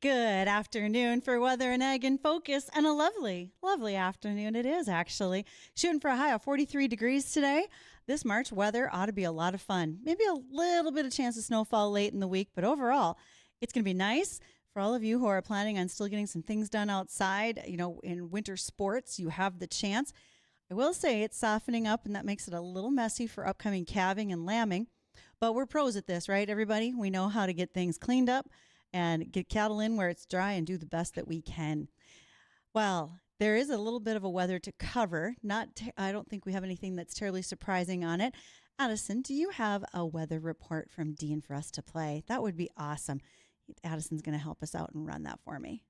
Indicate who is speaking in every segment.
Speaker 1: Good afternoon for Weather and Ag in Focus, and a lovely, lovely afternoon it is, actually. Shooting for a high of 43 degrees today. This March weather ought to be a lot of fun. Maybe a little bit of chance of snowfall late in the week, but overall, it's going to be nice. For all of you who are planning on still getting some things done outside, in winter sports, you have the chance. I will say it's softening up, and that makes it a little messy for upcoming calving and lambing. But we're pros at this, right, everybody? We know how to get things cleaned up and get cattle in where it's dry and do the best that we can. Well, there is a little bit of a weather to cover. I don't think we have anything that's terribly surprising on it. Addison, do you have a weather report from Dean for us to play? That would be awesome. Addison's going to help us out and run that for me.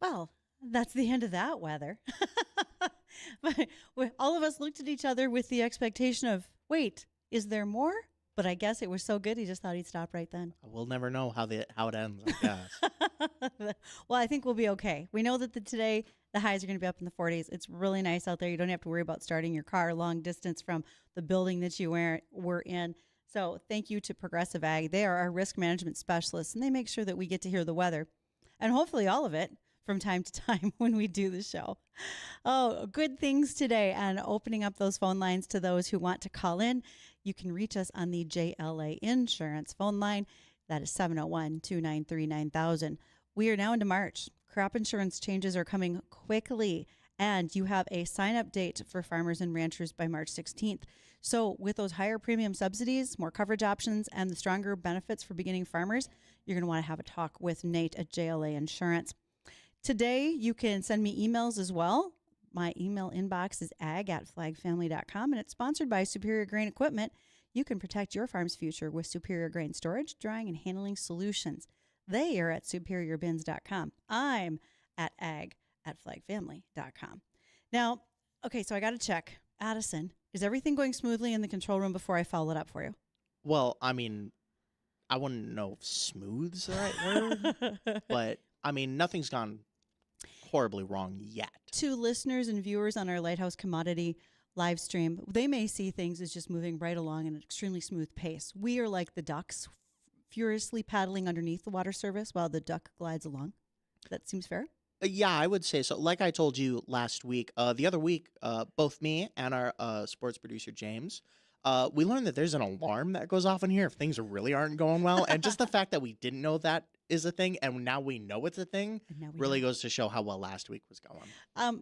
Speaker 1: Well, that's the end of that weather. But all of us looked at each other with the expectation of, wait, is there more? But I guess it was so good, he just thought he'd stop right then.
Speaker 2: We'll never know how it ends, I guess.
Speaker 1: Well, I think we'll be okay. We know that today the highs are going to be up in the 40s. It's really nice out there. You don't have to worry about starting your car long distance from the building that you were in. So thank you to Progressive Ag. They are our risk management specialists, and they make sure that we get to hear the weather, and hopefully all of it from time to time when we do the show. Oh, good things today, and opening up those phone lines to those who want to call in. You can reach us on the JLA Insurance phone line. That is 701-293-9000. We are now into March. Crop insurance changes are coming quickly, and you have a sign-up date for farmers and ranchers by March 16th. So with those higher premium subsidies, more coverage options, and the stronger benefits for beginning farmers, you're going to want to have a talk with Nate at JLA Insurance. Today, you can send me emails as well. My email inbox is ag@flagfamily.com, and it's sponsored by Superior Grain Equipment. You can protect your farm's future with Superior Grain Storage, Drying, and Handling Solutions. They are at superiourbins.com. I'm at ag@flagfamily.com. Now, okay, so I got to check. Addison, is everything going smoothly in the control room before I follow it up for you?
Speaker 2: Well, I mean, I wouldn't know if smooth's the right word, but, I mean, nothing's gone horribly wrong yet.
Speaker 1: To listeners and viewers on our Lighthouse Commodity live stream, they may see things as just moving right along at an extremely smooth pace. We are like the ducks furiously paddling underneath the water surface while the duck glides along. That seems fair?
Speaker 2: Yeah, I would say so. Like I told you last week, the other week, both me and our sports producer, James, we learned that there's an alarm that goes off in here if things really aren't going well. And just the fact that we didn't know that is a thing, and now we know it's a thing, really goes to show how well last week was going.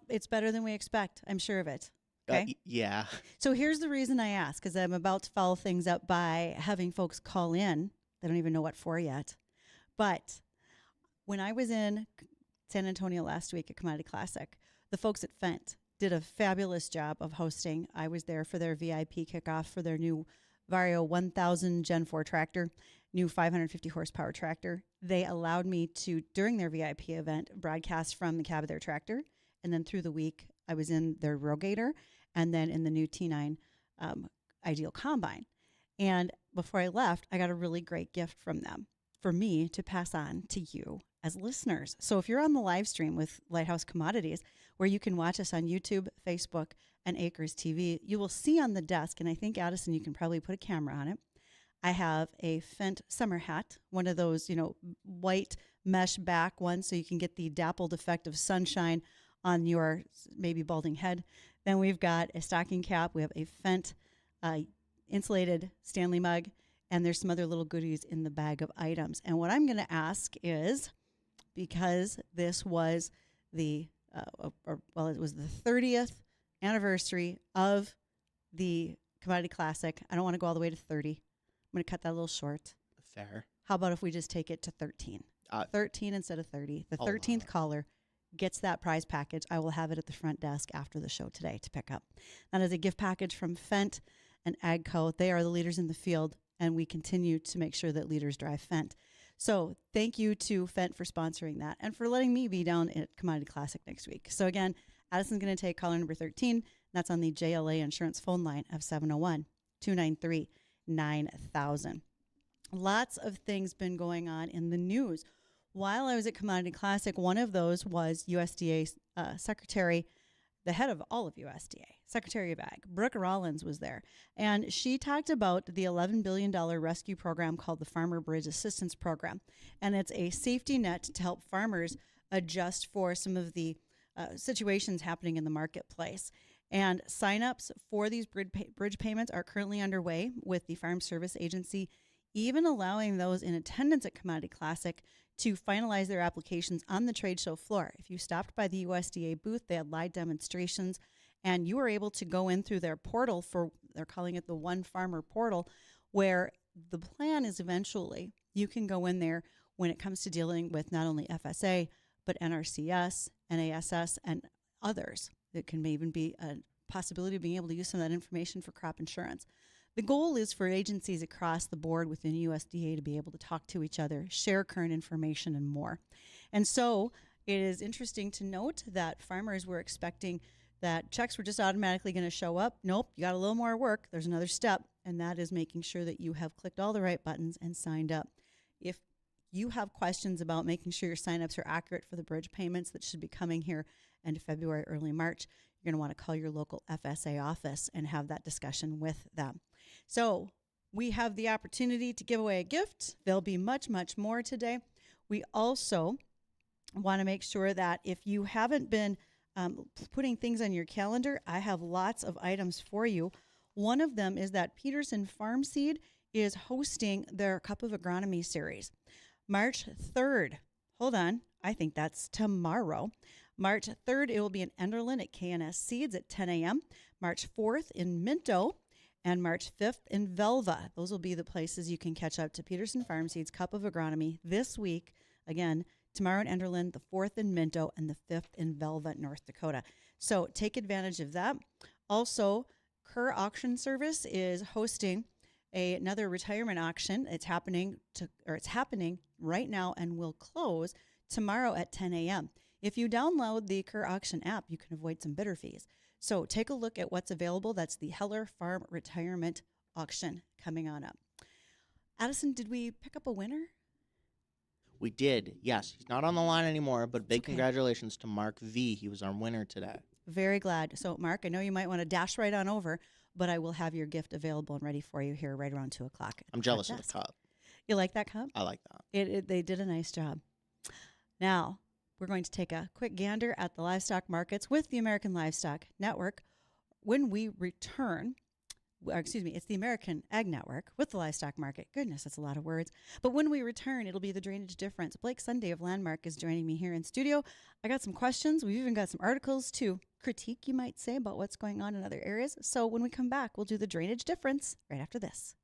Speaker 1: It's better than we expect. I'm sure of it. Okay.
Speaker 2: Yeah.
Speaker 1: So here's the reason I ask, because I'm about to follow things up by having folks call in. They don't even know what for yet. But when I was in San Antonio last week at Commodity Classic, the folks at Fent did a fabulous job of hosting. I was there for their VIP kickoff for their new Vario 1000 Gen 4 tractor, new 550 horsepower tractor. They allowed me to, during their VIP event, broadcast from the cab of their tractor. And then through the week, I was in their Rogator and then in the new T9 Ideal Combine. And before I left, I got a really great gift from them for me to pass on to you as listeners. So if you're on the live stream with Lighthouse Commodities, where you can watch us on YouTube, Facebook, and Acres TV, you will see on the desk, and I think, Addison, you can probably put a camera on it, I have a Fendt summer hat, one of those, white mesh back ones so you can get the dappled effect of sunshine on your maybe balding head. Then we've got a stocking cap. We have a Fendt insulated Stanley mug, and there's some other little goodies in the bag of items. And what I'm going to ask is, because this was it was the 30th anniversary of the Commodity Classic. I don't want to go all the way to 30. I'm going to cut that a little short.
Speaker 2: Fair.
Speaker 1: How about if we just take it to 13? 13 instead of 30. The 13th caller gets that prize package. I will have it at the front desk after the show today to pick up. That is a gift package from Fendt and AGCO. They are the leaders in the field, and we continue to make sure that leaders drive Fendt. So thank you to Fendt for sponsoring that and for letting me be down at Commodity Classic next week. So again, Addison's going to take caller number 13. That's on the JLA Insurance phone line of 701-293-9000. Lots of things been going on in the news. While I was at Commodity Classic, one of those was USDA Secretary, the head of all of USDA, Secretary of Ag, Brooke Rollins was there. And she talked about the $11 billion rescue program called the Farmer Bridge Assistance Program. And it's a safety net to help farmers adjust for some of the situations happening in the marketplace. And signups for these bridge payments are currently underway with the Farm Service Agency, even allowing those in attendance at Commodity Classic to finalize their applications on the trade show floor. If you stopped by the USDA booth, they had live demonstrations, and you were able to go in through their portal they're calling it the One Farmer Portal, where the plan is eventually you can go in there when it comes to dealing with not only FSA, but NRCS, NASS, and others. It can even be a possibility of being able to use some of that information for crop insurance. The goal is for agencies across the board within USDA to be able to talk to each other, share current information, and more. And so it is interesting to note that farmers were expecting that checks were just automatically going to show up. Nope, you got a little more work. There's another step, and that is making sure that you have clicked all the right buttons and signed up. If you have questions about making sure your signups are accurate for the bridge payments that should be coming here end of February, early March, you're going to want to call your local FSA office and have that discussion with them. So we have the opportunity to give away a gift. There'll be much, much more today. We also want to make sure that if you haven't been putting things on your calendar, I have lots of items for you. One of them is that Peterson Farm Seed is hosting their Cup of Agronomy series. March 3rd. Hold on. I think that's tomorrow. March 3rd, it will be in Enderlin at KNS Seeds at 10 a.m. March 4th in Minto, and March 5th in Velva. Those will be the places you can catch up to Peterson Farm Seeds Cup of Agronomy this week. Again, tomorrow in Enderlin, the 4th in Minto, and the 5th in Velva, North Dakota. So take advantage of that. Also, Kerr Auction Service is hosting another retirement auction. It's happening right now and will close tomorrow at 10 a.m. If you download the Kerr Auction app, you can avoid some bidder fees. So take a look at what's available. That's the Heller Farm Retirement Auction coming on up. Addison, did we pick up a winner?
Speaker 2: We did, yes. He's not on the line anymore, but big congratulations to Mark V. He was our winner today.
Speaker 1: Very glad. So, Mark, I know you might want to dash right on over, but I will have your gift available and ready for you here right around 2 o'clock.
Speaker 2: I'm jealous of the cup.
Speaker 1: You like that cup?
Speaker 2: I like that.
Speaker 1: They did a nice job. Now, we're going to take a quick gander at the livestock markets with the American Livestock Network. When we return, it's the American Ag Network with the livestock market. Goodness, that's a lot of words. But when we return, it'll be the drainage difference. Blake Sunday of Landmark is joining me here in studio. I got some questions. We've even got some articles to critique, you might say, about what's going on in other areas. So when we come back, we'll do the drainage difference right after this.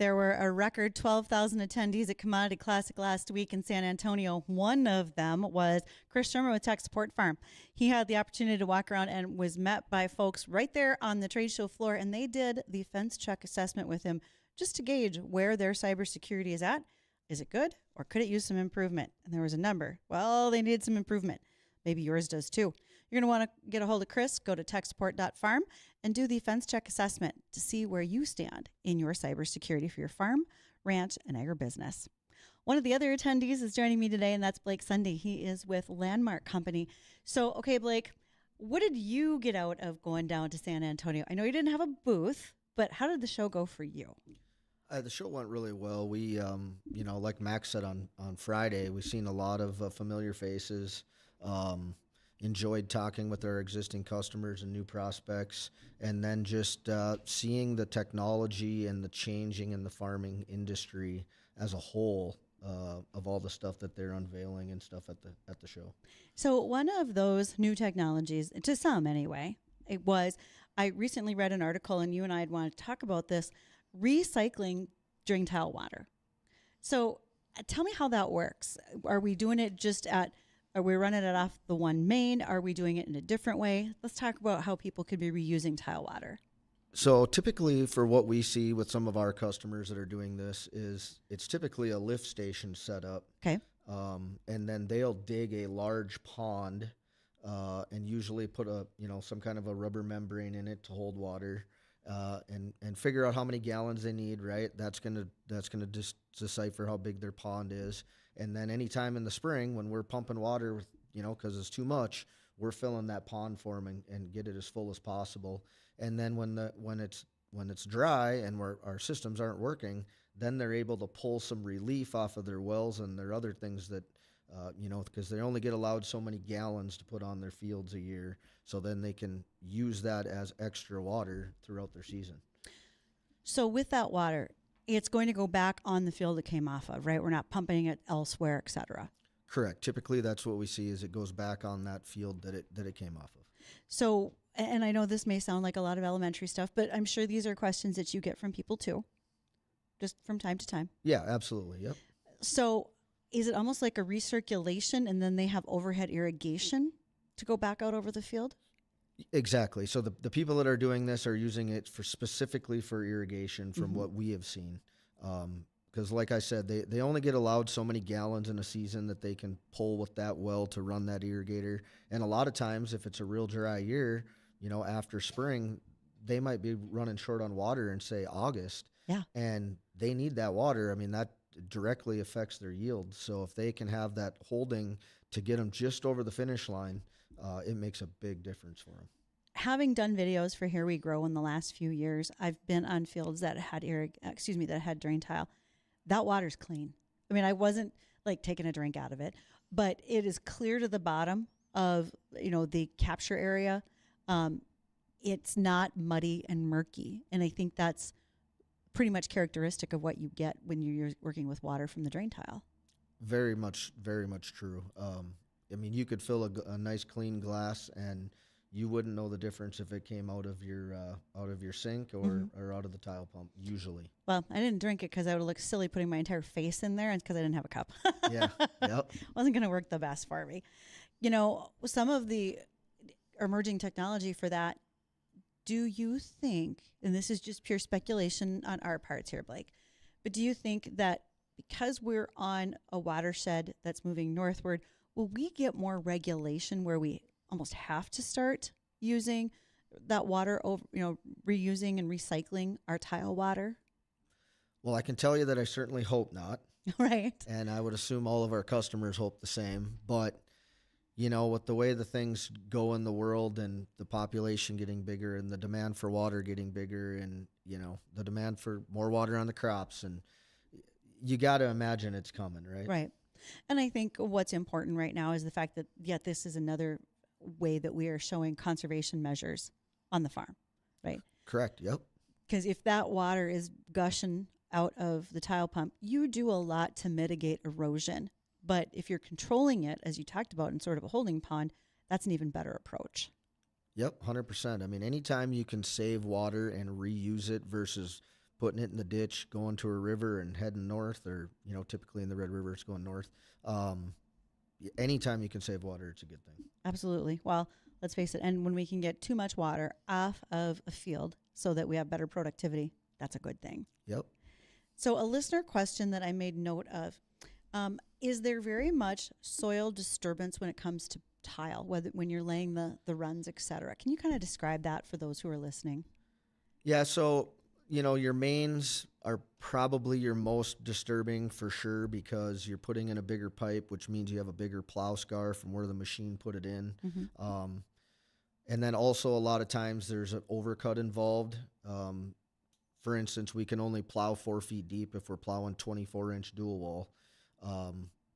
Speaker 1: There were a record 12,000 attendees at Commodity Classic last week in San Antonio. One of them was Chris Shermer with Tech Support Farm. He had the opportunity to walk around and was met by folks right there on the trade show floor, and they did the fence check assessment with him just to gauge where their cybersecurity is at. Is it good, or could it use some improvement? And there was a number. Well, they needed some improvement. Maybe yours does too. You're going to want to get a hold of Chris. Go to techsupport.farm and do the fence check assessment to see where you stand in your cybersecurity for your farm, ranch, and agribusiness. One of the other attendees is joining me today, and that's Blake Sunday. He is with Landmark Company. So, okay, Blake, what did you get out of going down to San Antonio? I know you didn't have a booth, but how did the show go for you?
Speaker 3: The show went really well. We, like Max said on Friday, we've seen a lot of familiar faces. Enjoyed talking with our existing customers and new prospects, and then just seeing the technology and the changing in the farming industry as a whole of all the stuff that they're unveiling and stuff at the show.
Speaker 1: So one of those new technologies, to some anyway, I recently read an article, and you and I had wanted to talk about this, recycling drain tile water. So tell me how that works. Are we doing it are we running it off the one main? Are we doing it in a different way? Let's talk about how people could be reusing tile water.
Speaker 3: So typically for what we see with some of our customers that are doing this is it's typically a lift station set up.
Speaker 1: Okay.
Speaker 3: And then they'll dig a large pond and usually put some kind of a rubber membrane in it to hold water and figure out how many gallons they need, right? That's gonna decipher how big their pond is. And then anytime in the spring when we're pumping water, because it's too much, we're filling that pond for them and get it as full as possible. And then when it's dry and our systems aren't working, then they're able to pull some relief off of their wells and their other things that, because they only get allowed so many gallons to put on their fields a year. So then they can use that as extra water throughout their season.
Speaker 1: So with that water, it's going to go back on the field it came off of, right? We're not pumping it elsewhere, et cetera.
Speaker 3: Correct. Typically, that's what we see is it goes back on that field that it came off of.
Speaker 1: So, and I know this may sound like a lot of elementary stuff, but I'm sure these are questions that you get from people too, just from time to time.
Speaker 3: Yeah, absolutely. Yep.
Speaker 1: So is it almost like a recirculation and then they have overhead irrigation to go back out over the field?
Speaker 3: Exactly. So the people that are doing this are using it specifically for irrigation from what we have seen. Because like I said, they only get allowed so many gallons in a season that they can pull with that well to run that irrigator. And a lot of times if it's a real dry year, after spring, they might be running short on water in, say, August.
Speaker 1: Yeah.
Speaker 3: And they need that water. I mean, that directly affects their yield. So if they can have that holding to get them just over the finish line, it makes a big difference for them.
Speaker 1: Having done videos for Here We Grow in the last few years, I've been on fields that had that had drain tile. That water's clean. I mean, I wasn't like taking a drink out of it, but it is clear to the bottom of the capture area. It's not muddy and murky, and I think that's pretty much characteristic of what you get when you're working with water from the drain tile.
Speaker 3: Very much true. I mean, you could fill a nice clean glass, and you wouldn't know the difference if it came out of your sink or out of the tile pump. Usually. Well,
Speaker 1: I didn't drink it because I would look silly putting my entire face in there, and because I didn't have a cup.
Speaker 3: Yeah. Yep.
Speaker 1: Wasn't going to work the best for me. Some of the emerging technology for that. Do you think, and this is just pure speculation on our parts here, Blake, but do you think that because we're on a watershed that's moving northward, will we get more regulation where we almost have to start using that water over, reusing and recycling our tile water?
Speaker 3: Well, I can tell you that I certainly hope not.
Speaker 1: Right.
Speaker 3: And I would assume all of our customers hope the same. But, with the way the things go in the world and the population getting bigger and the demand for water getting bigger and, the demand for more water on the crops, and you got to imagine it's coming, right?
Speaker 1: Right. And I think what's important right now is the fact that, this is another way that we are showing conservation measures on the farm, right?
Speaker 3: Correct. Yep.
Speaker 1: Because if that water is gushing out of the tile pump, you do a lot to mitigate erosion. But if you're controlling it, as you talked about, in sort of a holding pond, that's an even better approach.
Speaker 3: Yep, 100%. I mean, anytime you can save water and reuse it versus putting it in the ditch, going to a river and heading north, or, typically in the Red River, it's going north. Anytime you can save water, it's a good thing.
Speaker 1: Absolutely. Well, let's face it. And when we can get too much water off of a field so that we have better productivity, that's a good thing.
Speaker 3: Yep.
Speaker 1: So a listener question that I made note of, is there very much soil disturbance when it comes to tile, when you're laying the runs, et cetera? Can you kind of describe that for those who are listening?
Speaker 3: Yeah, so, your mains are probably your most disturbing for sure, because you're putting in a bigger pipe, which means you have a bigger plow scar from where the machine put it in.
Speaker 1: Mm-hmm.
Speaker 3: And then also a lot of times there's an overcut involved. For instance, we can only plow 4 feet deep if we're plowing 24-inch dual wall,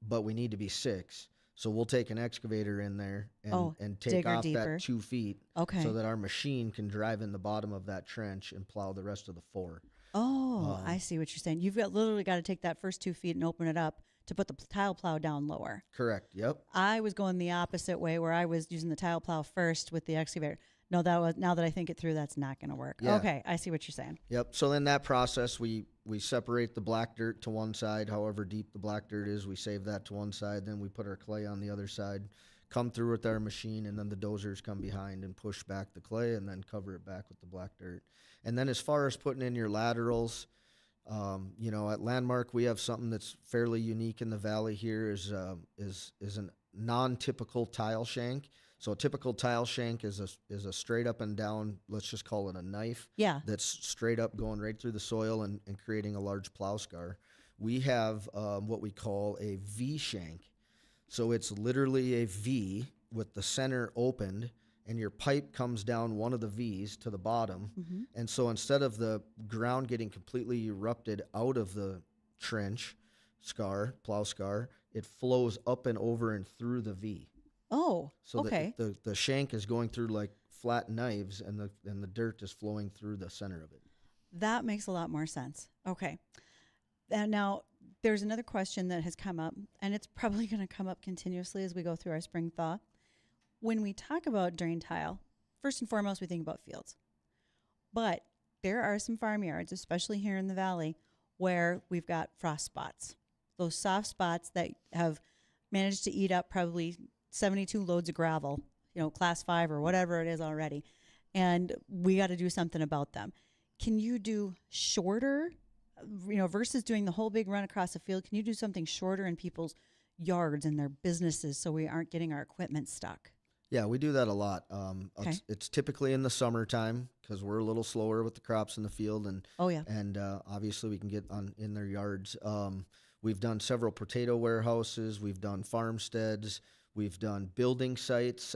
Speaker 3: but we need to be 6. So we'll take an excavator in there and take off
Speaker 1: deeper.
Speaker 3: that 2 feet,
Speaker 1: Okay.
Speaker 3: so that our machine can drive in the bottom of that trench and plow the rest of the 4.
Speaker 1: Oh, I see what you're saying. You've literally got to take that first 2 feet and open it up to put the tile plow down lower.
Speaker 3: Correct. Yep.
Speaker 1: I was going the opposite way, where I was using the tile plow first with the excavator. No, now that I think it through, that's not going to work.
Speaker 3: Yeah.
Speaker 1: Okay, I see what you're saying.
Speaker 3: Yep. So in that process, we separate the black dirt to one side, however deep the black dirt is. We save that to one side. Then we put our clay on the other side, come through with our machine, and then the dozers come behind and push back the clay and then cover it back with the black dirt. And then as far as putting in your laterals, at Landmark, we have something that's fairly unique in the valley here is a non-typical tile shank. So a typical tile shank is a straight up and down, let's just call it a knife.
Speaker 1: Yeah.
Speaker 3: That's straight up going right through the soil and creating a large plow scar. We have what we call a V shank. So it's literally a V with the center opened, and your pipe comes down one of the V's to the bottom.
Speaker 1: Mm-hmm.
Speaker 3: And so instead of the ground getting completely erupted out of the trench plow scar, it flows up and over and through the V.
Speaker 1: Oh,
Speaker 3: So
Speaker 1: okay.
Speaker 3: the shank is going through like flat knives, and the dirt is flowing through the center of it.
Speaker 1: That makes a lot more sense. Okay. And now there's another question that has come up, and it's probably going to come up continuously as we go through our spring thaw. When we talk about drain tile, first and foremost, we think about fields. But there are some farmyards, especially here in the valley, where we've got frost spots. Those soft spots that have managed to eat up probably 72 loads of gravel, class 5 or whatever it is already. And we got to do something about them. Can you do shorter, versus doing the whole big run across the field? Can you do something shorter in people's yards and their businesses so we aren't getting our equipment stuck?
Speaker 3: Yeah, we do that a lot.
Speaker 1: Okay.
Speaker 3: It's typically in the summertime because we're a little slower with the crops in the field, and obviously we can get in their yards. We've done several potato warehouses. We've done farmsteads. We've done building sites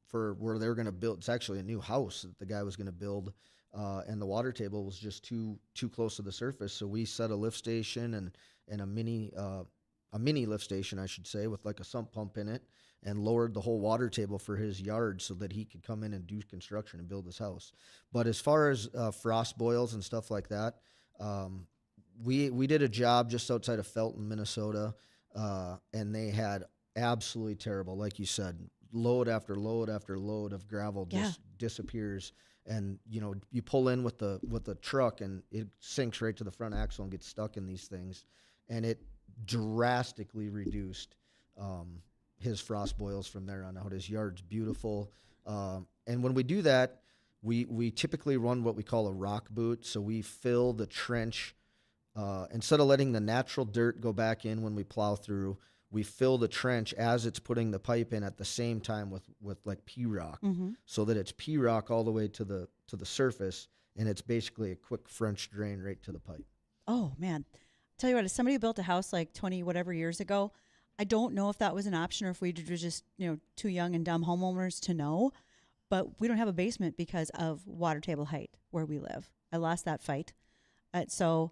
Speaker 3: for where they're going to build. It's actually a new house that the guy was going to build, and the water table was just too close to the surface. So we set a lift station and a mini lift station, I should say, with like a sump pump in it, and lowered the whole water table for his yard so that he could come in and do construction and build his house. But as far as frost boils and stuff like that, we did a job just outside of Felton, Minnesota, and they had absolutely terrible, like you said, load after load after load of gravel just disappears. And you pull in with the truck and it sinks right to the front axle and gets stuck in these things, and it drastically reduced his frost boils from there on out. His yard's beautiful, and when we do that, we typically run what we call a rock boot. So we fill the trench instead of letting the natural dirt go back in when we plow through. We fill the trench as it's putting the pipe in at the same time with like P-rock, so that it's P-rock all the way to the surface, and it's basically a quick French drain right to the pipe.
Speaker 1: Oh, man. Tell you what, as somebody who built a house like 20 whatever years ago, I don't know if that was an option or if we were just, too young and dumb homeowners to know, but we don't have a basement because of water table height where we live. I lost that fight. That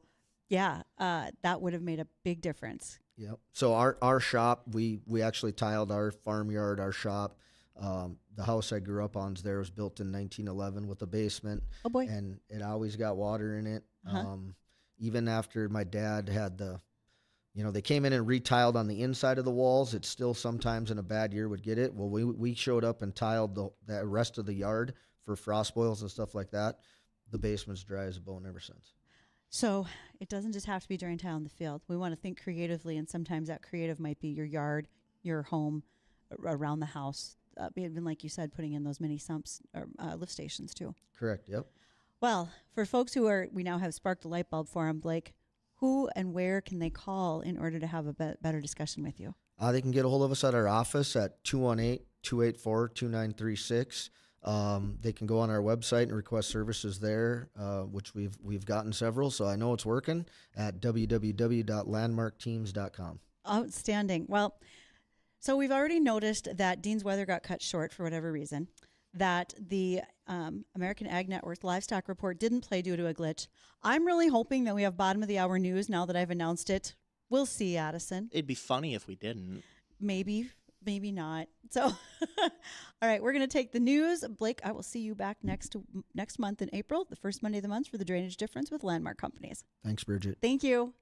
Speaker 1: would have made a big difference.
Speaker 3: Yep. So our shop, we actually tiled our farmyard, our shop. The house I grew up on was built in 1911 with a basement.
Speaker 1: Oh, boy.
Speaker 3: And it always got water in it.
Speaker 1: Uh-huh.
Speaker 3: Even after my dad had they came in and retiled on the inside of the walls, it still sometimes in a bad year would get it. Well, we showed up and tiled the rest of the yard for frost boils and stuff like that. The basement's dry as a bone ever since.
Speaker 1: So it doesn't just have to be drain tile in the field. We want to think creatively, and sometimes that creative might be your yard, your home, around the house. Even like you said, putting in those mini sumps or lift stations too.
Speaker 3: Correct. Yep.
Speaker 1: Well, for folks we now have sparked a light bulb for them, Blake, who and where can they call in order to have a better discussion with you?
Speaker 3: They can get a hold of us at our office at 218-284-2936. They can go on our website and request services there, which we've gotten several, so I know it's working, at www.landmarkteams.com.
Speaker 1: Outstanding. Well, so we've already noticed that Dean's weather got cut short for whatever reason, that the American Ag Network livestock report didn't play due to a glitch. I'm really hoping that we have bottom of the hour news now that I've announced it. We'll see, Addison.
Speaker 2: It'd be funny if we didn't.
Speaker 1: Maybe not. So, all right, we're going to take the news. Blake, I will see you back next month in April, the first Monday of the month, for the Drainage Difference with Landmark Companies.
Speaker 3: Thanks, Bridgette.
Speaker 1: Thank you.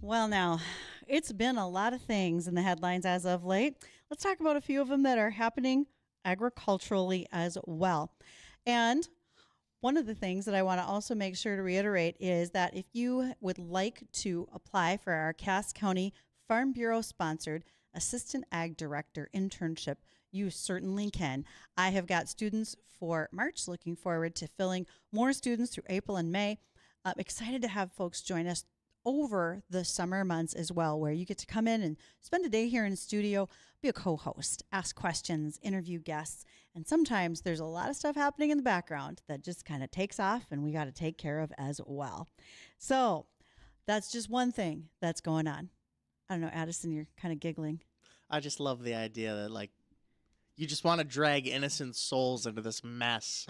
Speaker 1: Well, now, it's been a lot of things in the headlines as of late. Let's talk about a few of them that are happening agriculturally as well. And one of the things that I want to also make sure to reiterate is that if you would like to apply for our Cass County Farm Bureau sponsored Assistant Ag Director internship, you certainly can. I have got students for March, looking forward to filling more students through April and May. I'm excited to have folks join us over the summer months as well, where you get to come in and spend a day here in the studio, be a co-host, ask questions, interview guests, and sometimes there's a lot of stuff happening in the background that just kind of takes off and we got to take care of as well. So that's just one thing that's going on. I don't know, Addison, you're kind of giggling.
Speaker 2: I just love the idea that, like, you just want to drag innocent souls into this mess.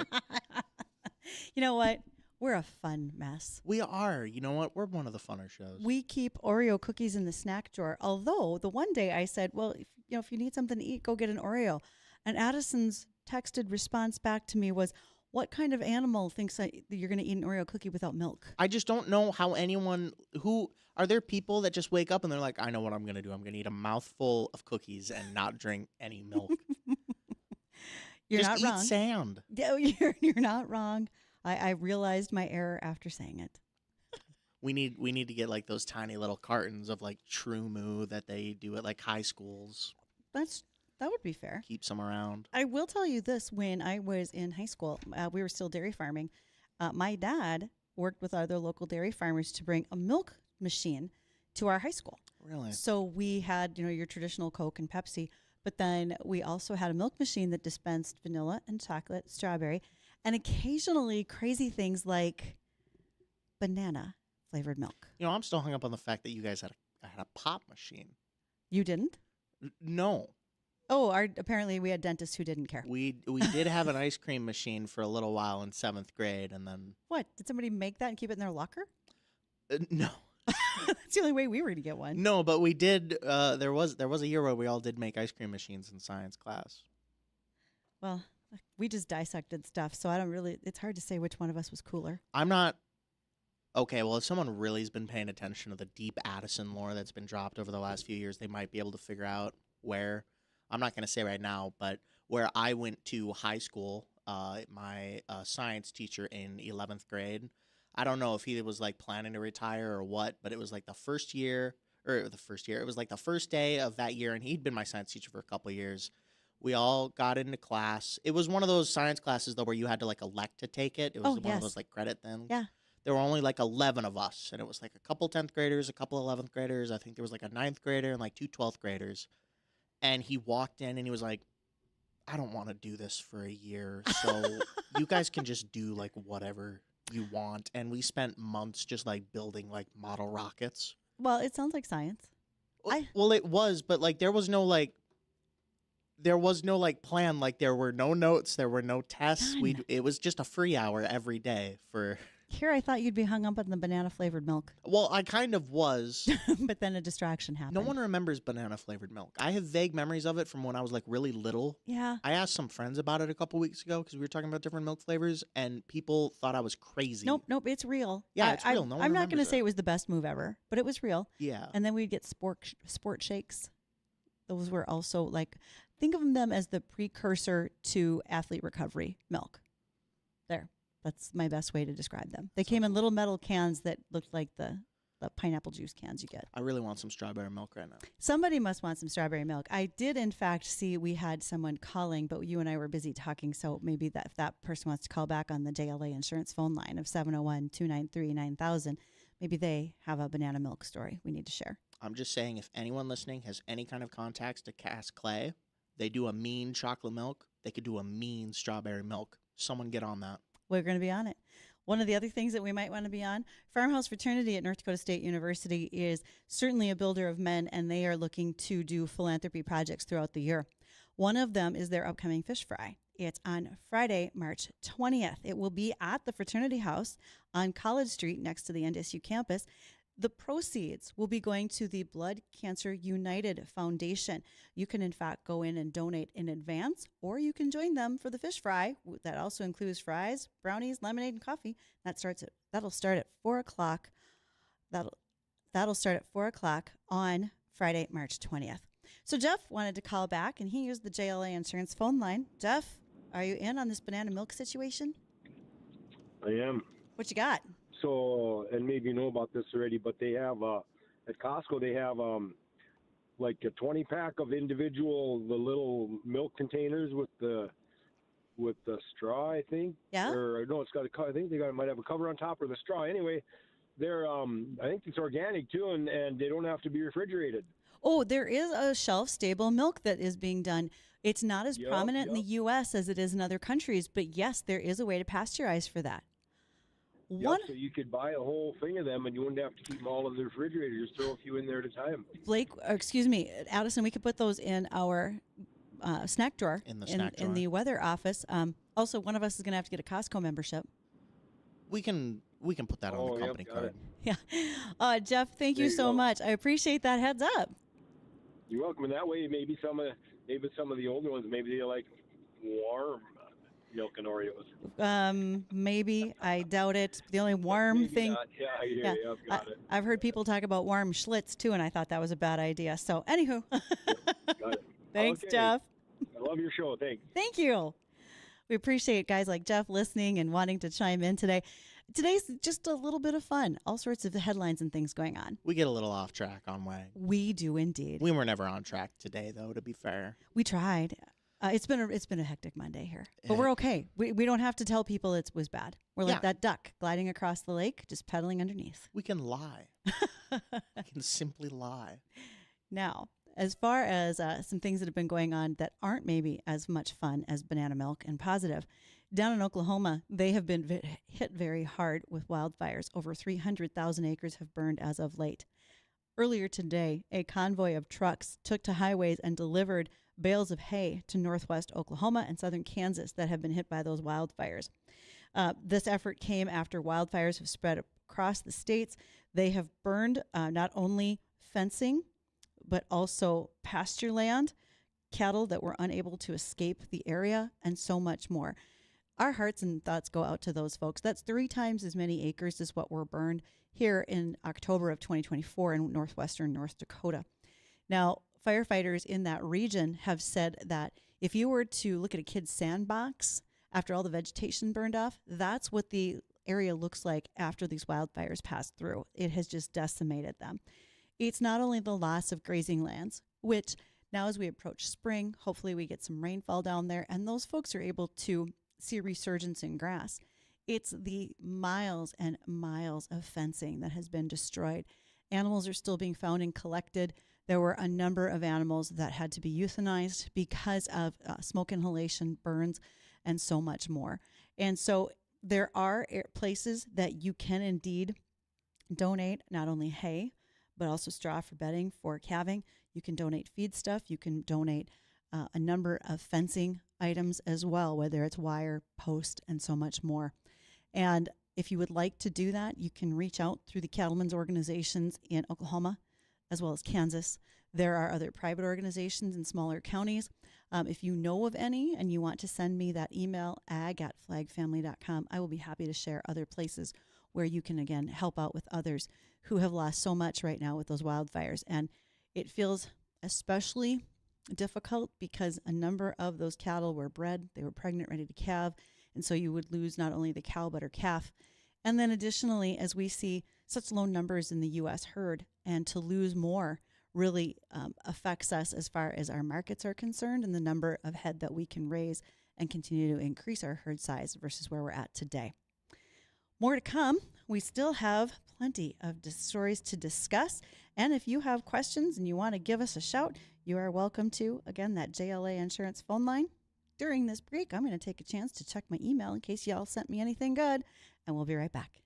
Speaker 1: You know what? We're a fun mess.
Speaker 2: We are. You know what? We're one of the funner shows.
Speaker 1: We keep Oreo cookies in the snack drawer. Although the one day I said, well, if you need something to eat, go get an Oreo. And Addison's texted response back to me was, what kind of animal thinks that you're going to eat an Oreo cookie without milk?
Speaker 2: I just don't know how anyone are there people that just wake up and they're like, I know what I'm going to do. I'm going to eat a mouthful of cookies and not drink any milk.
Speaker 1: You're
Speaker 2: just
Speaker 1: not wrong.
Speaker 2: Eat sand.
Speaker 1: You're not wrong. I realized my error after saying it.
Speaker 2: We need to get like those tiny little cartons of like True Moo that they do at like high schools.
Speaker 1: That would be fair.
Speaker 2: Keep some around.
Speaker 1: I will tell you this: when I was in high school, we were still dairy farming. My dad worked with other local dairy farmers to bring a milk machine to our high school.
Speaker 2: Really?
Speaker 1: So we had your traditional Coke and Pepsi, but then we also had a milk machine that dispensed vanilla and chocolate, strawberry, and occasionally crazy things like banana flavored milk.
Speaker 2: I'm still hung up on the fact that you guys had a pop machine.
Speaker 1: You didn't?
Speaker 2: No.
Speaker 1: Oh, apparently we had dentists who didn't care.
Speaker 2: We did have an ice cream machine for a little while in 7th grade, and then
Speaker 1: What? Did somebody make that and keep it in their locker?
Speaker 2: no.
Speaker 1: That's the only way we were going to get one.
Speaker 2: No, but we did. There was a year where we all did make ice cream machines in science class.
Speaker 1: Well, we just dissected stuff, so it's hard to say which one of us was cooler.
Speaker 2: I'm not. Okay, well, if someone really has been paying attention to the deep Addison lore that's been dropped over the last few years, they might be able to figure out where. I'm not going to say right now, but where I went to high school, my science teacher in 11th grade, I don't know if he was like planning to retire or what, but it was like it was like the first day of that year, and he'd been my science teacher for a couple of years. We all got into class. It was one of those science classes, though, where you had to like elect to take it. It was one of those like credit things.
Speaker 1: Yeah.
Speaker 2: There were only like 11 of us, and it was like a couple 10th graders, a couple 11th graders. I think there was like a 9th grader and like 2 12th graders. And he walked in and he was like, I don't want to do this for a year, so you guys can just do like whatever you want. And we spent months just like building like model rockets.
Speaker 1: Well, it sounds like science.
Speaker 2: Well, it was, but like there was no plan. Like there were no notes, there were no tests.
Speaker 1: None.
Speaker 2: It was just a free hour every day for.
Speaker 1: Here, I thought you'd be hung up on the banana flavored milk,
Speaker 2: Well, I kind of was.
Speaker 1: but then a distraction happened.
Speaker 2: No one remembers banana flavored milk. I have vague memories of it from when I was like really little.
Speaker 1: Yeah.
Speaker 2: I asked some friends about it a couple weeks ago because we were talking about different milk flavors, and people thought I was crazy.
Speaker 1: Nope. It's real.
Speaker 2: Yeah, it's real. No one
Speaker 1: I'm not going to
Speaker 2: remembers
Speaker 1: say
Speaker 2: it.
Speaker 1: it was the best move ever, but it was real.
Speaker 2: Yeah.
Speaker 1: And then we'd get sport shakes. Those were also like, think of them as the precursor to athlete recovery milk. There. That's my best way to describe them. They came in little metal cans that looked like the pineapple juice cans you get.
Speaker 2: I really want some strawberry milk right now.
Speaker 1: Somebody must want some strawberry milk. I did, in fact, see we had someone calling, but you and I were busy talking, so maybe if that person wants to call back on the JLA insurance phone line of 701-293-9000, maybe they have a banana milk story we need to share.
Speaker 2: I'm just saying, if anyone listening has any kind of contacts to Cass Clay, they do a mean chocolate milk, they could do a mean strawberry milk. Someone get on that.
Speaker 1: We're going to be on it. One of the other things that we might want to be on, Farmhouse Fraternity at North Dakota State University is certainly a builder of men, and they are looking to do philanthropy projects throughout the year. One of them is their upcoming fish fry. It's on Friday, March 20th. It will be at the Fraternity House on College Street next to the NDSU campus. The proceeds will be going to the Blood Cancer United Foundation. You can, in fact, go in and donate in advance, or you can join them for the fish fry. That also includes fries, brownies, lemonade, and coffee. That'll start at 4 o'clock. That'll start at 4 o'clock on Friday, March 20th. So Jeff wanted to call back, and he used the JLA Insurance phone line. Jeff, are you in on this banana milk situation?
Speaker 4: I am.
Speaker 1: What you got?
Speaker 4: So, and maybe you know about this already, but they have at Costco they have like a 20-pack of the little milk containers with the straw, I think.
Speaker 1: Yeah.
Speaker 4: Or no, I think might have a cover on top or the straw. Anyway, they're I think it's organic too, and they don't have to be refrigerated.
Speaker 1: Oh, there is a shelf-stable milk that is being done. It's not as prominent in the U.S. as it is in other countries, but yes, there is a way to pasteurize for that.
Speaker 4: So you could buy a whole thing of them, and you wouldn't have to keep them all in the refrigerator. Just throw a few in there at a time.
Speaker 1: Blake, excuse me, Addison, we could put those in our snack drawer
Speaker 2: In the snack
Speaker 1: in
Speaker 2: drawer.
Speaker 1: the weather office. Also, one of us is going to have to get a Costco membership.
Speaker 2: We can put that on the company
Speaker 4: got
Speaker 2: card.
Speaker 4: it.
Speaker 1: Yeah. Jeff, thank
Speaker 4: There
Speaker 1: you
Speaker 4: you
Speaker 1: so
Speaker 4: go.
Speaker 1: much. I appreciate that heads up.
Speaker 4: You're welcome. And that way, maybe some of the older ones, maybe they like warm milk and Oreos.
Speaker 1: Maybe. I doubt it. The only warm
Speaker 4: Maybe
Speaker 1: thing.
Speaker 4: not. Yeah, I hear
Speaker 1: Yeah,
Speaker 4: you. I've got it.
Speaker 1: I've heard people talk about warm Schlitz too, and I thought that was a bad idea. So, anywho,
Speaker 4: Got it.
Speaker 1: thanks,
Speaker 4: Okay.
Speaker 1: Jeff.
Speaker 4: I love your show. Thanks.
Speaker 1: Thank you. We appreciate guys like Jeff listening and wanting to chime in today. Today's just a little bit of fun. All sorts of headlines and things going on.
Speaker 2: We get a little off track on way.
Speaker 1: We do indeed.
Speaker 2: We were never on track today, though, to be fair.
Speaker 1: We tried. It's been a hectic Monday here, but we're okay. We don't have to tell people it was bad. We're like that duck gliding across the lake, just pedaling underneath.
Speaker 2: We can lie. We can simply lie.
Speaker 1: Now, as far as some things that have been going on that aren't maybe as much fun as banana milk and positive, down in Oklahoma, they have been hit very hard with wildfires. Over 300,000 acres have burned as of late. Earlier today, a convoy of trucks took to highways and delivered bales of hay to northwest Oklahoma and southern Kansas that have been hit by those wildfires. This effort came after wildfires have spread across the states. They have burned not only fencing, but also pasture land, cattle that were unable to escape the area, and so much more. Our hearts and thoughts go out to those folks. That's 3 times as many acres as what were burned here in October of 2024 in northwestern North Dakota. Now, firefighters in that region have said that if you were to look at a kid's sandbox after all the vegetation burned off, that's what the area looks like after these wildfires pass through. It has just decimated them. It's not only the loss of grazing lands, which now as we approach spring, hopefully we get some rainfall down there and those folks are able to see a resurgence in grass. It's the miles and miles of fencing that has been destroyed. Animals are still being found and collected. There were a number of animals that had to be euthanized because of smoke inhalation, burns, and so much more. And so there are places that you can indeed donate not only hay, but also straw for bedding for calving. You can donate feed stuff. You can donate a number of fencing items as well, whether it's wire, post, and so much more. And if you would like to do that, you can reach out through the cattlemen's organizations in Oklahoma as well as Kansas. There are other private organizations in smaller counties. If you know of any and you want to send me that email, ag@flagfamily.com, I will be happy to share other places where you can, again, help out with others who have lost so much right now with those wildfires. And it feels especially difficult because a number of those cattle were bred, they were pregnant, ready to calve, and so you would lose not only the cow but her calf. And then additionally, as we see such low numbers in the U.S. herd, and to lose more really affects us as far as our markets are concerned and the number of head that we can raise and continue to increase our herd size versus where we're at today. More to come. We still have plenty of stories to discuss. And if you have questions and you want to give us a shout, you are welcome to. Again, that JLA Insurance phone line. During this break, I'm going to take a chance to check my email in case y'all sent me anything good. And we'll be right back.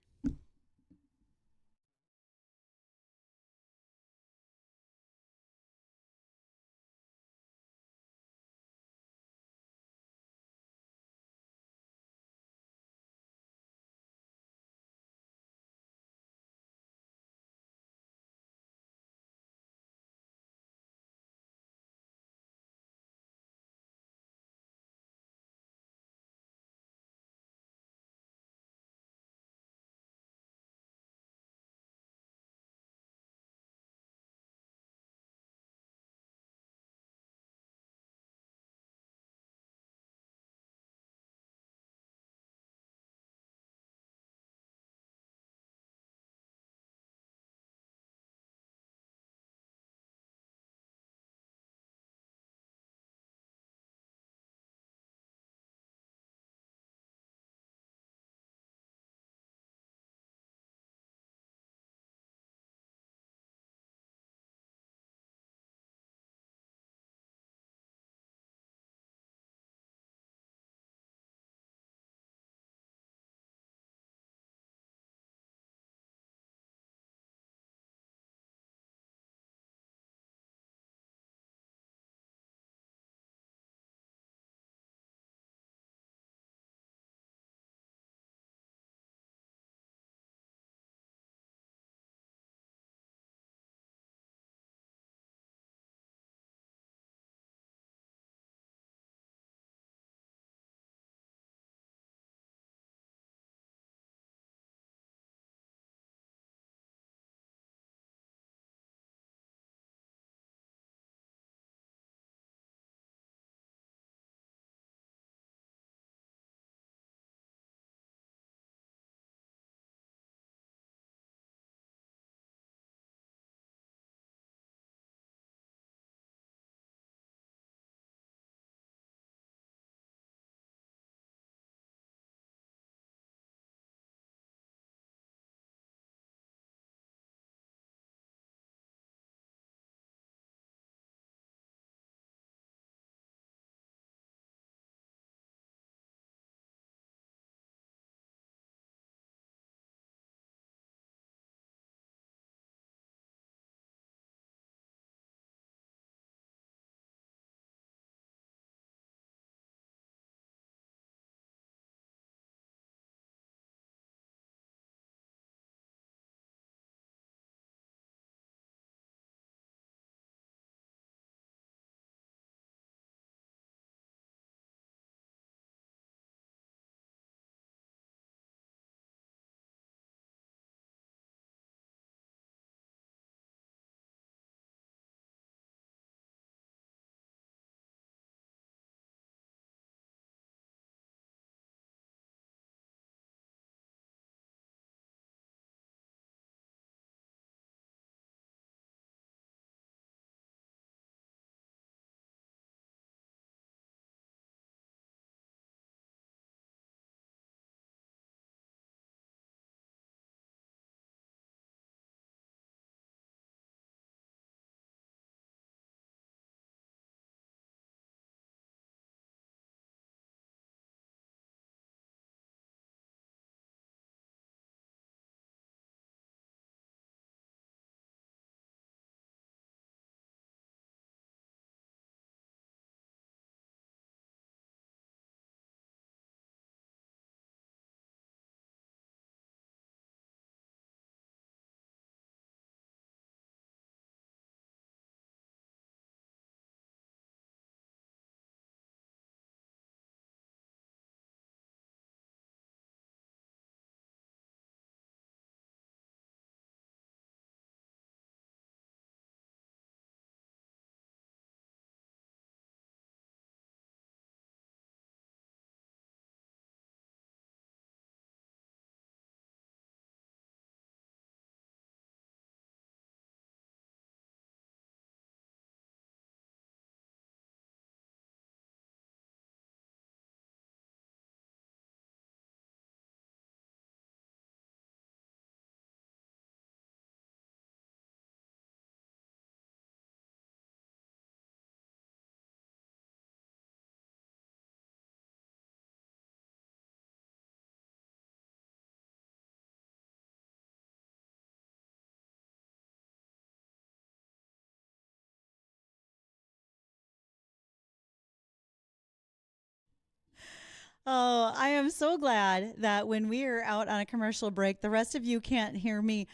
Speaker 1: Oh, I am so glad that when we are out on a commercial break, the rest of you can't hear me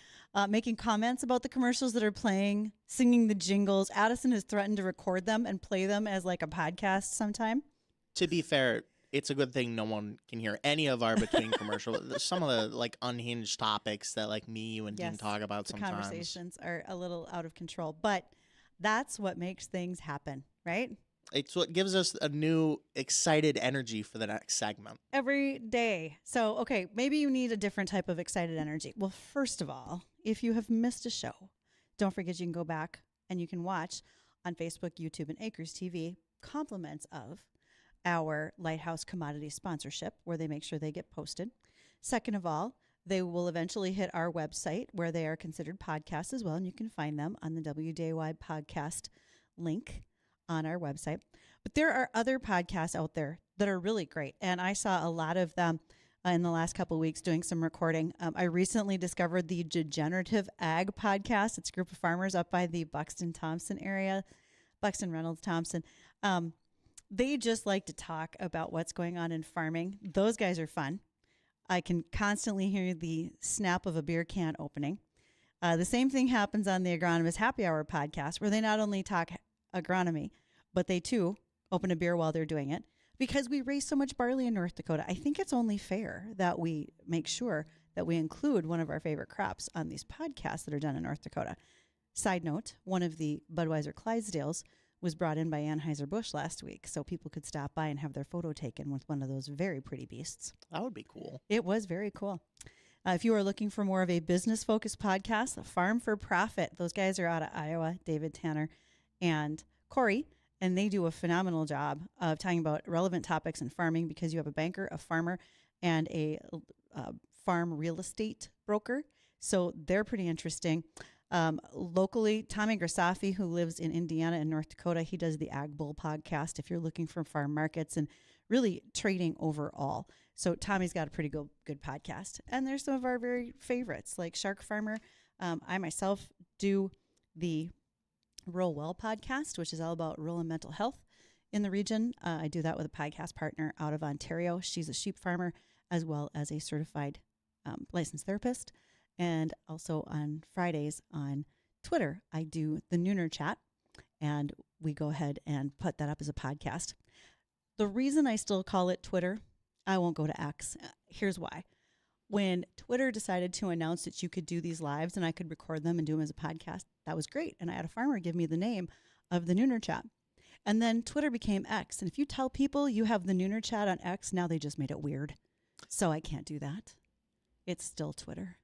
Speaker 1: making comments about the commercials that are playing, singing the jingles. Addison has threatened to record them and play them as like a podcast sometime.
Speaker 2: To be fair, it's a good thing no one can hear any of our between commercial. Some of the like unhinged topics that like me, you, and Dean talk about
Speaker 1: the
Speaker 2: sometimes.
Speaker 1: Conversations are a little out of control, but that's what makes things happen, right?
Speaker 2: It's what gives us a new excited energy for the next segment.
Speaker 1: Every day. So, okay, maybe you need a different type of excited energy. Well, first of all, if you have missed a show, don't forget you can go back and you can watch on Facebook, YouTube, and Acres TV compliments of our Lighthouse Commodity sponsorship, where they make sure they get posted. Second of all, they will eventually hit our website where they are considered podcasts as well, and you can find them on the WDAY podcast link on our website. But there are other podcasts out there that are really great, and I saw a lot of them in the last couple of weeks doing some recording. I recently discovered the Degenerative Ag podcast. It's a group of farmers up by the Buxton-Thompson area, Buxton-Reynolds-Thompson. They just like to talk about what's going on in farming. Those guys are fun. I can constantly hear the snap of a beer can opening. The same thing happens on the Agronomist Happy Hour podcast, where they not only talk agronomy, but they too open a beer while they're doing it. Because we raise so much barley in North Dakota, I think it's only fair that we make sure that we include one of our favorite crops on these podcasts that are done in North Dakota. Side note, one of the Budweiser Clydesdales was brought in by Anheuser-Busch last week, so people could stop by and have their photo taken with one of those very pretty beasts.
Speaker 2: That would be cool.
Speaker 1: It was very cool. If you are looking for more of a business-focused podcast, Farm for Profit, those guys are out of Iowa, David Tanner and Corey, and they do a phenomenal job of talking about relevant topics in farming, because you have a banker, a farmer, and a farm real estate broker. So they're pretty interesting. Locally, Tommy Grasafi, who lives in Indiana and North Dakota, he does the Ag Bull podcast if you're looking for farm markets and really trading overall. So Tommy's got a pretty good podcast. And there's some of our very favorites, like Shark Farmer. I myself do the Rural Well podcast, which is all about rural and mental health in the region. I do that with a podcast partner out of Ontario. She's a sheep farmer as well as a certified licensed therapist. And also on Fridays on Twitter, I do the Nooner Chat, and we go ahead and put that up as a podcast. The reason I still call it Twitter, I won't go to X. Here's why. When Twitter decided to announce that you could do these lives and I could record them and do them as a podcast, that was great. And I had a farmer give me the name of the Nooner Chat. And then Twitter became X. And if you tell people you have the Nooner Chat on X, now they just made it weird. So I can't do that. It's still Twitter.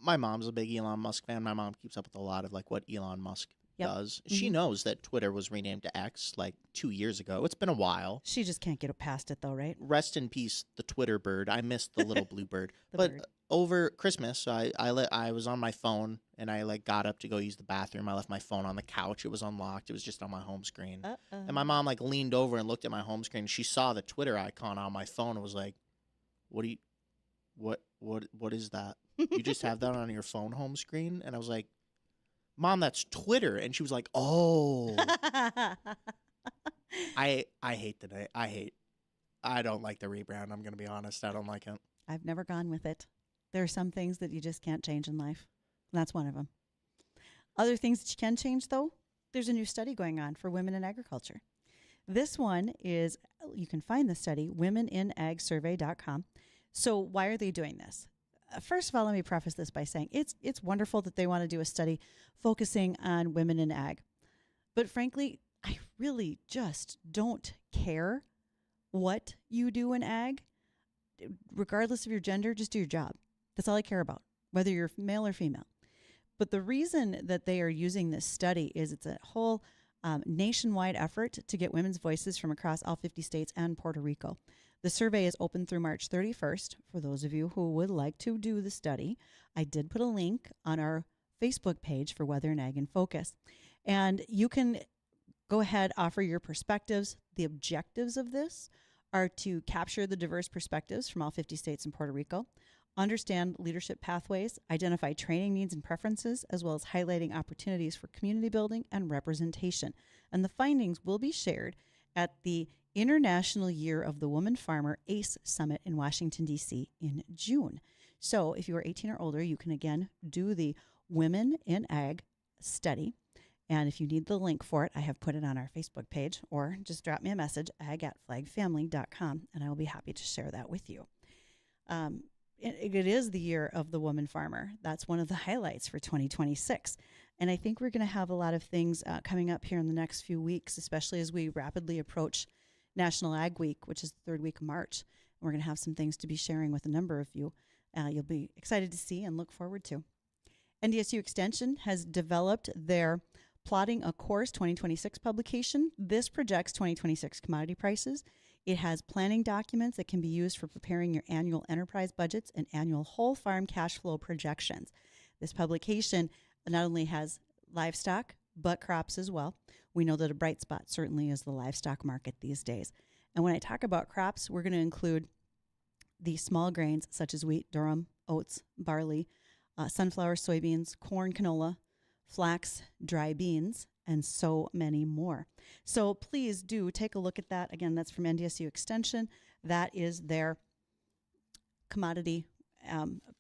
Speaker 2: My mom's a big Elon Musk fan. My mom keeps up with a lot of like what Elon Musk does. She knows that Twitter was renamed to X like 2 years ago. It's been a while.
Speaker 1: She just can't get past it though, right?
Speaker 2: Rest in peace, the Twitter bird. I missed the little blue bird. But
Speaker 1: bird.
Speaker 2: Over Christmas, I was on my phone and I like got up to go use the bathroom. I left my phone on the couch. It was unlocked. It was just on my home screen. And my mom like leaned over and looked at my home screen. She saw the Twitter icon on my phone and was like, what is that? You just have that on your phone home screen? And I was like, Mom, that's Twitter. And she was like, oh. I hate the name. I don't like the rebrand. I'm going to be honest. I don't like it.
Speaker 1: I've never gone with it. There are some things that you just can't change in life. And that's one of them. Other things that you can change, though, there's a new study going on for women in agriculture. This one is, you can find the study, womeninagsurvey.com. So why are they doing this? First of all, let me preface this by saying it's wonderful that they want to do a study focusing on women in ag. But frankly, I really just don't care what you do in ag. Regardless of your gender, just do your job. That's all I care about, whether you're male or female. But the reason that they are using this study is it's a whole nationwide effort to get women's voices from across all 50 states and Puerto Rico. The survey is open through March 31st. For those of you who would like to do the study, I did put a link on our Facebook page for Weather and Ag in Focus. And you can go ahead, offer your perspectives. The objectives of this are to capture the diverse perspectives from all 50 states and Puerto Rico, understand leadership pathways, identify training needs and preferences, as well as highlighting opportunities for community building and representation. And the findings will be shared at the International Year of the Woman Farmer ACE Summit in Washington, D.C. in June. So if you are 18 or older, you can again do the Women in Ag study. And if you need the link for it, I have put it on our Facebook page, or just drop me a message, ag@flagfamily.com, and I will be happy to share that with you. It is the year of the woman farmer. That's one of the highlights for 2026. And I think we're going to have a lot of things coming up here in the next few weeks, especially as we rapidly approach National Ag Week, which is the third week of March. And we're going to have some things to be sharing with a number of you. You'll be excited to see and look forward to. NDSU Extension has developed their Plotting a Course 2026 publication. This projects 2026 commodity prices. It has planning documents that can be used for preparing your annual enterprise budgets and annual whole farm cash flow projections. This publication not only has livestock, but crops as well. We know that a bright spot certainly is the livestock market these days. And when I talk about crops, we're going to include the small grains such as wheat, durum, oats, barley, sunflower, soybeans, corn, canola, flax, dry beans, and so many more. So please do take a look at that. Again, that's from NDSU Extension. That is their commodity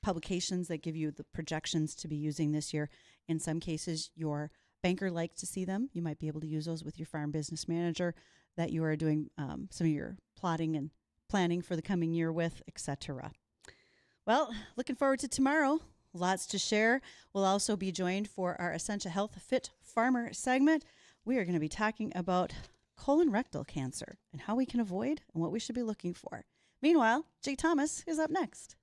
Speaker 1: publications that give you the projections to be using this year. In some cases, your banker likes to see them. You might be able to use those with your farm business manager that you are doing some of your plotting and planning for the coming year with, etc. Well, looking forward to tomorrow. Lots to share. We'll also be joined for our Essentia Health Fit Farmer segment. We are going to be talking about colon rectal cancer and how we can avoid and what we should be looking for. Meanwhile, Jay Thomas is up next.